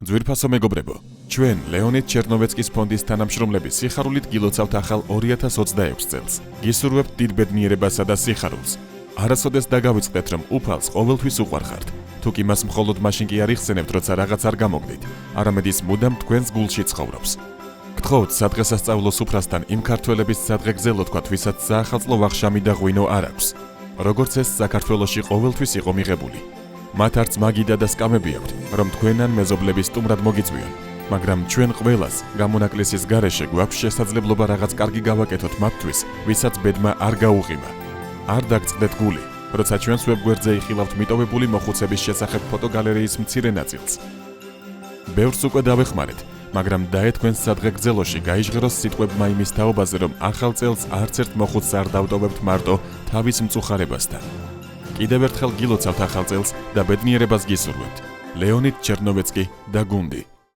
ძვირფასო მეგობრებო, ჩვენ ლეონიდ ჩერნოვეცკის ფონდის თანამშრომლები სიხარულით გილოცავთ ახალ 2026 წელს. გისურვებთ დიდ ბედნიერებასა და სიხარულს. არასოდეს დაგავიწყდეთ, რომ უფალს ყოველთვის უყვარხართ. თუ კი მას მხოლოდ მაშინ კი არ იხსენებთ, როცა რაღაც არ გამოგდით, არამედ ის მუდამ თქვენს გულში ცხოვრობს. გთხოვთ სადღესასწაულო სუფრასთან იმ ქართველების სადღე გზელო თქვათ, ვისაც საახალწლო ვახშამი და ღვინო არ აქვს. როგორც ეს საქართველოში ყოველთვის იყო მიღებული. მათ არც მაგიდა და სკამები აქვთ, რომ თქვენ ან მეზობლების სტუმრად მოგიწვიონ, მაგრამ ჩვენ ყველას გამონაკლისის გარეშე გვაქვს შესაძლებლობა რაღაც კარგი გავაკეთოთ მათთვის, ვისაც ბედმა არ გაუღიმა. არ დაგწყდეთ გული, როცა ჩვენს ვებგვერდზე იხილავთ მიტოვებული მოხუცების შესახებ ფოტოგალერეის მცირე ნაწილს. ბევრს უკვე დავეხმარეთ, მაგრამ დაეთქვენ სადღე გრძელოში გაიჟღეროს სიტყვებმა იმის თაობაზე, რომ ახალ წელს არც ერთ მოხუცს არ დავტოვებთ მარტო თავის მწუხარებასთან. კიდევ ერთხელ გილოცავთ ახალ წელს და ბედნიერებას გისურვებთ. ლეონიდ ჩერნოვეცკი და გუნდი.